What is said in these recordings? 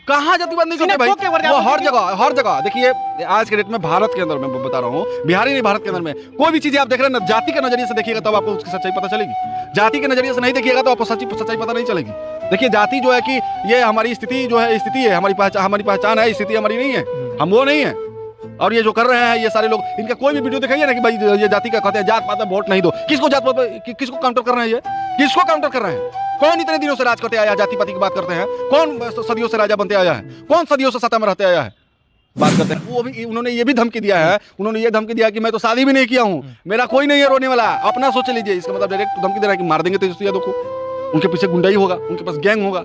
कहाँ जातिवाद नहीं करते भाई, वो हर जगह देखिए आज के डेट में भारत के अंदर मैं बता रहा हूँ, बिहार ही नहीं भारत के अंदर में कोई भी चीजें आप देख रहे हैं जाति के नजरिए से देखिएगा तब आपको उसकी सच्चाई पता चलेगी। जाति के नजरिए से नहीं देखिएगा तो आपको सच्चाई पता नहीं चलेगी। देखिए जाति जो है कि ये हमारी स्थिति जो है, स्थिति है, हमारी पहचान है, स्थिति हमारी नहीं है, हम वो नहीं है। और ये जो कर रहे हैं ये सारे लोग, इनका कोई भी वीडियो दिखाइए ना कि भाई ये जाति का कहते हैं जात पात में वोट नहीं दो, किसको जात पात, किसको काउंटर कर रहे हैं, ये किसको काउंटर कर रहे हैं? कौन इतने दिनों से राज करते आया, जाति पाति की बात करते हैं? कौन सदियों से राजा बनते आया है? कौन सदियों से सत्ता में रहते आया है? बात करते हैं वो भी, उन्होंने ये भी धमकी दिया है, उन्होंने ये धमकी दिया कि मैं तो शादी भी नहीं किया हूँ, मेरा कोई नहीं है रोने वाला, अपना सोच लीजिए। इसका मतलब डायरेक्ट धमकी दे रहा है कि मार देंगे तेजस्वी यादव को, उनके पीछे गुंडा ही होगा, उनके पास गैंग होगा।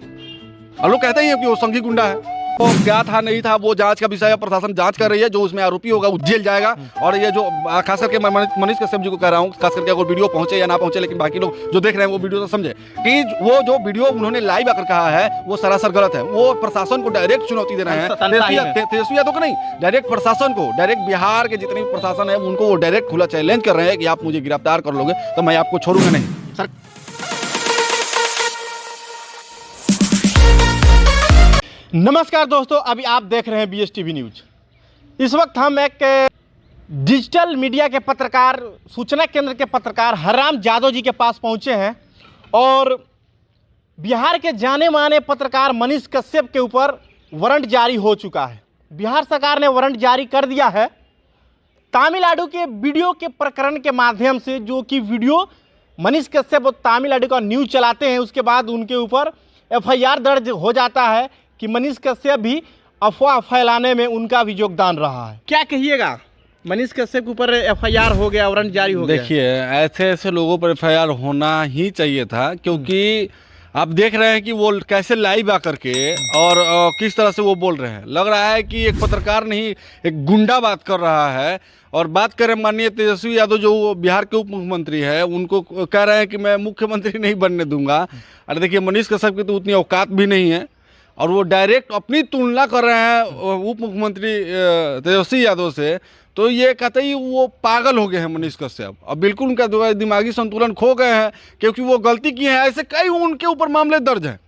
और लोग कहते हैं कि वो संघी गुंडा है। तो क्या था नहीं था वो जांच का विषय है, प्रशासन जांच कर रही है, जो उसमें आरोपी होगा वो जेल जाएगा। और ये जो खास करके मैं मनीष कश्यप जी को कह रहा हूँ, खास करके अगर वीडियो पहुंचे या ना पहुंचे, लेकिन बाकी लोग जो देख रहे हैं वो वीडियो तो समझे कि वो जो वीडियो उन्होंने लाइव आकर कहा है वो सरासर गलत है। वो प्रशासन को डायरेक्ट चुनौती दे रहे हैं, तेजस्वी यादव को नहीं, डायरेक्ट प्रशासन को, डायरेक्ट बिहार के जितने भी प्रशासन है उनको वो डायरेक्ट खुला चैलेंज कर रहे हैं कि आप मुझे गिरफ्तार कर लोगे तो मैं आपको छोड़ूंगा नहीं। नमस्कार दोस्तों, अभी आप देख रहे हैं BSTV न्यूज। इस वक्त हम एक डिजिटल मीडिया के पत्रकार, सूचना केंद्र के पत्रकार हरराम जादव जी के पास पहुंचे हैं और बिहार के जाने माने पत्रकार मनीष कश्यप के ऊपर वारंट जारी हो चुका है। बिहार सरकार ने वारंट जारी कर दिया है तमिलनाडु के वीडियो के प्रकरण के माध्यम से, जो कि वीडियो मनीष कश्यप तमिलनाडु का न्यूज चलाते हैं, उसके बाद उनके ऊपर FIR दर्ज हो जाता है कि मनीष कश्यप भी अफवाह फैलाने में उनका भी योगदान रहा है। क्या कहिएगा, मनीष कश्यप के ऊपर FIR हो गया, वारंट जारी हो गया। देखिए ऐसे लोगों पर FIR होना ही चाहिए था, क्योंकि आप देख रहे हैं कि वो कैसे लाइव आकर के और किस तरह से वो बोल रहे हैं। लग रहा है कि एक पत्रकार नहीं एक गुंडा बात कर रहा है। और बात करें माननीय तेजस्वी यादव जो बिहार के उप मुख्यमंत्री है, उनको कह रहे हैं कि मैं मुख्यमंत्री नहीं बनने दूंगा। अरे देखिए मनीष कश्यप की तो उतनी औकात भी नहीं है और वो डायरेक्ट अपनी तुलना कर रहे हैं उप मुख्यमंत्री तेजस्वी यादव से, तो ये कतई वो पागल हो गए हैं मनीष कश्यप। अब बिल्कुल उनका दिमागी संतुलन खो गए हैं, क्योंकि वो गलती की है। ऐसे कई उनके ऊपर मामले दर्ज हैं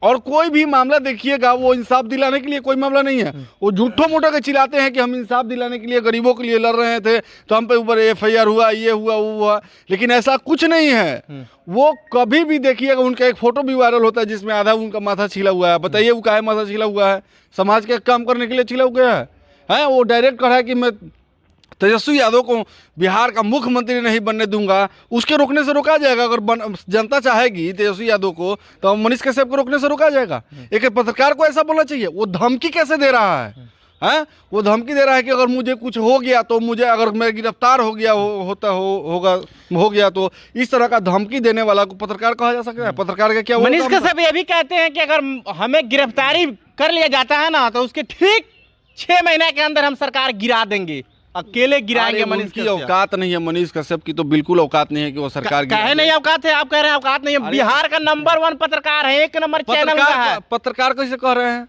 और कोई भी मामला देखिएगा वो इंसाफ दिलाने के लिए कोई मामला नहीं है। वो झूठो मोटो के चिल्लाते हैं कि हम इंसाफ दिलाने के लिए गरीबों के लिए लड़ रहे थे तो हम पे ऊपर FIR हुआ, ये हुआ, वो हुआ, लेकिन ऐसा कुछ नहीं है। वो कभी भी देखिएगा उनका एक फोटो भी वायरल होता है जिसमें आधा उनका माथा छिला हुआ है। बताइए वो काहे माथा छिला हुआ है? समाज के काम करने के लिए छिला हुआ है? वो डायरेक्ट कहा है कि मैं तेजस्वी यादव को बिहार का मुख्यमंत्री नहीं बनने दूंगा। उसके रोकने से रोका जाएगा। अगर जनता चाहेगी तेजस्वी यादव को तो मनीष कश्यप को रोकने से रोका जाएगा। एक पत्रकार को ऐसा बोलना चाहिए। वो धमकी कैसे दे रहा है? वो धमकी दे रहा है कि अगर मुझे कुछ हो गया तो मुझे, अगर मैं गिरफ्तार हो गया हो गया तो इस तरह का धमकी देने वाला को पत्रकार कहा जा सकता है? पत्रकार का क्या? मनीष कश्यप ये भी कहते हैं कि अगर हमें गिरफ्तारी कर लिया जाता है ना तो उसके ठीक 6 महीने के अंदर हम सरकार गिरा देंगे, अकेले गिराएंगे। मनीष की औकात नहीं है, मनीष कश्यप की तो बिल्कुल औकात नहीं है कि वो सरकार कहे नहीं औकात है। आप कह रहे हैं औकात नहीं है। बिहार का नंबर 1 पत्रकार है, 1 नंबर चैनल का है। पत्रकार कैसे कह रहे हैं?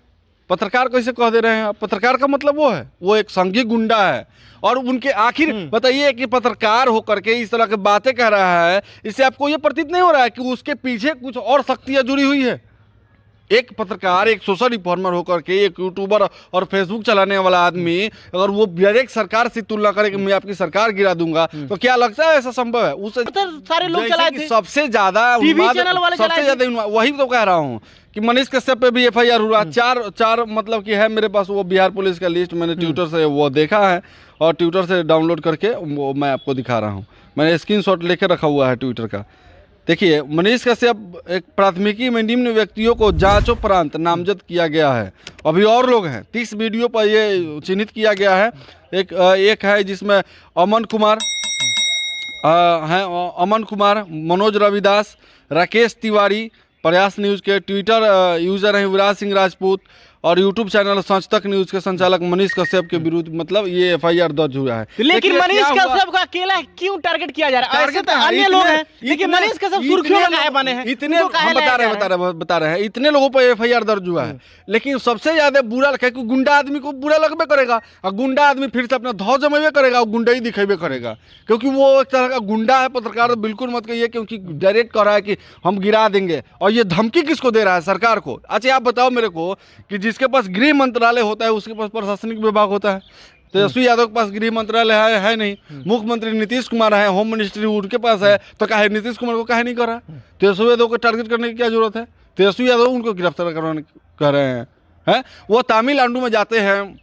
पत्रकार कैसे कह दे रहे हैं? पत्रकार का मतलब वो है, वो एक संघी गुंडा है। और उनके आखिर बताइए कि पत्रकार होकर के इस तरह की बातें कह रहा है, इससे आपको ये प्रतीत नहीं हो रहा है कि उसके पीछे कुछ और शक्तियां जुड़ी हुई है? एक पत्रकार, एक सोशल रिफॉर्मर होकर के, एक यूट्यूबर और फेसबुक चलाने वाला आदमी अगर वो डायरेक्ट सरकार से तुलना करे कि मैं आपकी सरकार गिरा दूंगा तो क्या लगता है ऐसा संभव है? उसे सारे लोग चलाए थे, सबसे ज्यादा वही तो कह रहा हूँ कि मनीष कश्यप पे भी FIR हुआ। चार मतलब कि है मेरे पास वो बिहार पुलिस का लिस्ट, मैंने ट्विटर से वो देखा है और ट्विटर से डाउनलोड करके वो मैं आपको दिखा रहा हूँ। मैंने स्क्रीनशॉट लेके रखा हुआ है ट्विटर का। देखिए मनीष कश्यप एक प्राथमिकी में निम्न व्यक्तियों को जांचोपरांत नामजद किया गया है। अभी और लोग हैं, 30 वीडियो पर ये चिन्हित किया गया है। एक है जिसमें अमन कुमार, मनोज रविदास, राकेश तिवारी, प्रयास न्यूज़ के ट्विटर यूजर हैं युवराज सिंह राजपूत और यूट्यूब चैनल सच तक न्यूज के संचालक मनीष कश्यप के विरुद्ध मतलब ये FIR दर्ज हुआ है। लेकिन मनीष कश्यप का अकेला क्यों टारगेट किया जा रहा है? ऐसे तो अन्य लोग हैं, लेकिन मनीष कश्यप सुर्खियों में काहे बने हैं? इतने हम बता रहे हैं इतने लोगों पर FIR दर्ज हुआ है, लेकिन सबसे ज्यादा बुरा लगा कि गुंडा आदमी को बुरा लगबे करेगा और गुंडा आदमी फिर से अपना धौ जमेबे करेगा और गुंडा ही दिखेबे करेगा, क्योंकि वो एक तरह का गुंडा है। पत्रकार बिल्कुल मत कहिए, क्योंकि डायरेक्ट कह रहा है कि हम गिरा देंगे। और ये धमकी किसको दे रहा है? सरकार को। अच्छा आप बताओ मेरे को कि जिसके पास गृह मंत्रालय होता है उसके पास प्रशासनिक विभाग होता है। तेजस्वी यादव के पास गृह मंत्रालय है नहीं। मुख्यमंत्री नीतीश कुमार है, होम मिनिस्ट्री उनके पास है, तो काहे नीतीश कुमार को काहे नहीं कर रहा? तेजस्वी यादव को टारगेट करने की क्या जरूरत है? तेजस्वी यादव उनको गिरफ्तार करवाने कर रहे हैं। वो तमिलनाडु में जाते हैं,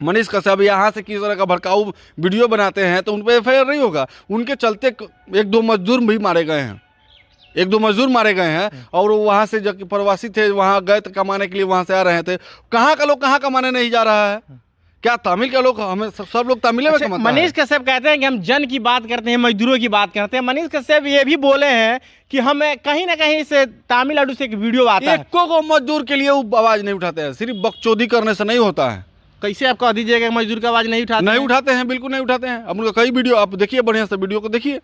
मनीष कश्यप यहाँ से किस तरह का भड़काऊ वीडियो बनाते हैं तो उन पर FIR नहीं होगा। उनके चलते एक दो मजदूर भी मारे गए हैं, एक दो मजदूर मारे गए हैं। और वो वहाँ से जो प्रवासी थे वहाँ गए कमाने के लिए, वहाँ से आ रहे थे। कहाँ का लोग कहाँ कमाने नहीं जा रहा है? क्या तमिल के लोग, हमें सब लोग तमिल में कमाते हैं? मनीष कश्यप कहते हैं कि हम जन की बात करते हैं, मजदूरों की बात करते हैं। मनीष कश्यप ये भी बोले हैं कि हमें कहीं ना कहीं से तमिलनाडु से एक वीडियो आता है, एको को मजदूर के लिए वो आवाज नहीं उठाते हैं। सिर्फ बकचोदी करने से नहीं होता है। कैसे आप कह दीजिएगा कि मजदूर की आवाज नहीं उठाते? नहीं उठाते हैं, बिल्कुल नहीं उठाते हैं। अब उनका कई वीडियो आप देखिए, बढ़िया से वीडियो को देखिए।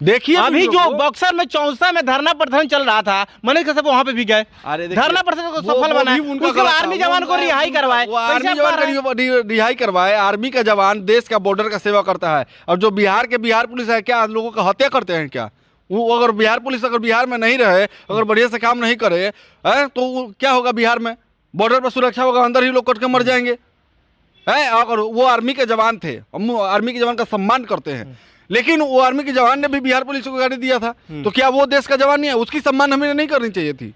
अभी जो बक्सर में चौसा में धरना प्रदर्शन चल रहा था, मनीष कश्यप वहां पे भी गए, धरना प्रदर्शन को सफल बनाए, उसके आर्मी जवान को रिहाई करवाए। आर्मी जवान को रिहाई करवाए। आर्मी का जवान देश का बॉर्डर का सेवा करता है। और जो बिहार पुलिस है, क्या लोगों का हत्या करते हैं क्या? वो अगर बिहार पुलिस अगर बिहार में नहीं रहे, अगर बढ़िया से काम नहीं करे तो क्या होगा? बिहार में बॉर्डर पर सुरक्षा होगा, अंदर ही लोग कट के मर जाएंगे। अगर वो आर्मी के जवान थे, हम आर्मी के जवान का सम्मान करते हैं, लेकिन वो आर्मी के जवान ने भी बिहार पुलिस को गाड़ी दिया था, तो क्या वो देश का जवान नहीं है? उसकी सम्मान हमें नहीं करनी चाहिए थी।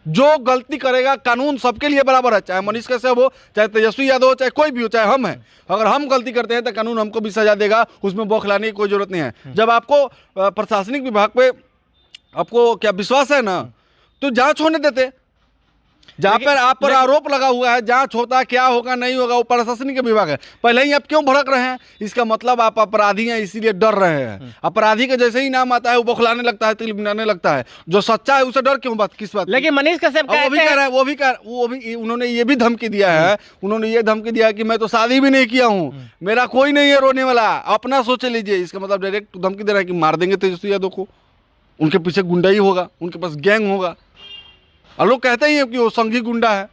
जो गलती करेगा, कानून सबके लिए बराबर है, चाहे मनीष कश्यप हो, चाहे तेजस्वी यादव हो, चाहे कोई भी हो, चाहे हम हैं। अगर हम गलती करते हैं तो कानून हमको भी सजा देगा, उसमें बौखलाने की कोई जरूरत नहीं है। जब आपको प्रशासनिक विभाग पे आपको क्या विश्वास है ना, तो जांच होने देते। जहाँ पर आप पर आरोप लगा हुआ है, जांच होता, क्या होगा नहीं होगा, वो प्रशासनिक विभाग है। पहले ही आप क्यों भड़क रहे हैं? इसका मतलब आप अपराधी हैं, इसीलिए डर रहे हैं। अपराधी का जैसे ही नाम आता है वो बौखलाने लगता है, तिल बिनाने लगता है। जो सच्चा है उसे डर क्यों? बात किस बात? लेकिन मनीष कश्यप वो भी कह रहे हैं, वो भी उन्होंने ये भी धमकी दिया है। उन्होंने ये धमकी दिया कि मैं तो शादी भी नहीं किया हूँ, मेरा कोई नहीं है रोने वाला, अपना सोच लीजिए। इसका मतलब डायरेक्ट धमकी दे रहा है कि मार देंगे तेजस्वी यादव को, उनके पीछे गुंडा ही होगा, उनके पास गैंग होगा। और लोग कहते ही हैं कि वो संघी गुंडा है।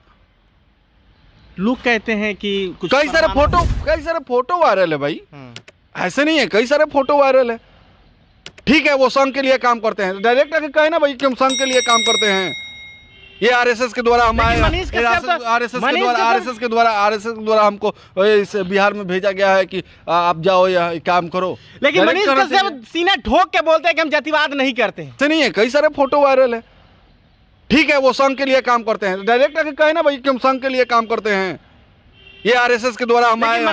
लोग कहते हैं कि कुछ कई सारे फोटो वायरल है भाई, ऐसे नहीं है, कई सारे फोटो वायरल है। ठीक है, वो संघ के लिए काम करते हैं, डायरेक्ट आके कहे ना भाई कि हम संघ के लिए काम करते हैं। ये आरएसएस के द्वारा हमारे आरएसएस के द्वारा हमको इस बिहार में भेजा गया है कि आप जाओ या काम करो। लेकिन मनीष कश्यप सीना ठोक के बोलते हैं कि हम जातिवाद नहीं करते हैं। ऐसे नहीं है, कई सारे फोटो वायरल है। ठीक है, वो संघ के लिए काम करते हैं, डायरेक्ट आके कहे ना भाई कि हम संघ के लिए काम करते हैं। ये आरएसएस के द्वारा हमारे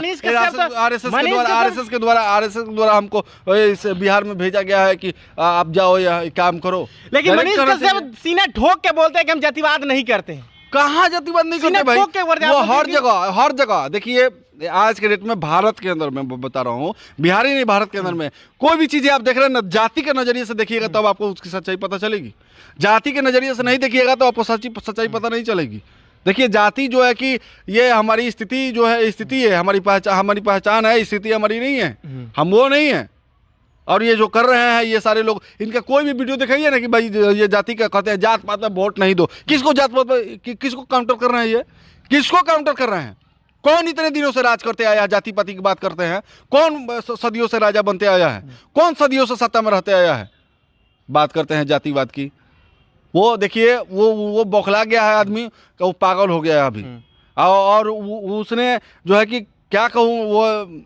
आरएसएस के द्वारा हमको इस बिहार में भेजा गया है कि आप जाओ या काम करो। लेकिन मनीष कश्यप सीना ठोक के बोलते हैं कि हम जातिवाद नहीं करते हैं। कहाँ जातिवाद नहीं करते भाई? वो हर जगह देखिए, आज के डेट में भारत के अंदर मैं बता रहा हूँ, बिहार ही नहीं, भारत के अंदर में कोई भी चीजें आप देख रहे हैं ना, जाति के नजरिए से देखिएगा तब आपको उसकी सच्चाई पता चलेगी। जाति के नजरिए से नहीं देखिएगा तो आपको सच्चाई पता नहीं चलेगी। देखिए, जाति जो है कि ये हमारी स्थिति जो है, स्थिति है, हमारी पहचान है, स्थिति हमारी नहीं है, हम वो नहीं है। और ये जो कर रहे हैं ये सारे लोग, इनका कोई भी वीडियो दिखाइए ना कि भाई ये जाति का कहते हैं, जात पात में वोट नहीं दो। किसको जात पात में, किसको काउंटर कर रहे हैं? ये किसको काउंटर कर रहे हैं? कौन इतने दिनों से राज करते आया है? जाति पाति की बात करते हैं। कौन सदियों से राजा बनते आया है? कौन सदियों से सत्ता में रहते आया है? बात करते हैं जातिवाद की। वो देखिए, वो बौखला गया है आदमी, वो पागल हो गया है अभी। और उसने जो है कि क्या कहूँ, वो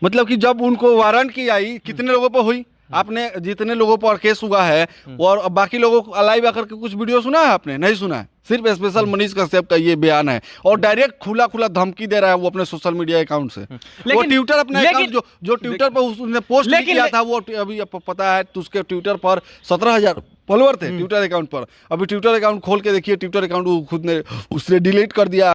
मतलब कि जब उनको वारंट की आई, कितने लोगों पर हुई? आपने जितने लोगों पर केस हुआ है और बाकी लोगों को अलाइव आकर के कुछ वीडियो सुना है? आपने नहीं सुना है। सिर्फ स्पेशल मनीष कश्यप का ये बयान है और डायरेक्ट खुला धमकी दे रहा है वो अपने सोशल मीडिया अकाउंट से। वो ट्विटर अपना अकाउंट जो ट्विटर पर उसने पोस्ट किया था, वो अभी आपको पता है, तो उसके ट्विटर पर 17,000 फॉलोअर थे ट्विटर अकाउंट पर। अभी ट्विटर अकाउंट खोल के देखिए, ट्विटर अकाउंट खुद ने उसने डिलीट कर दिया।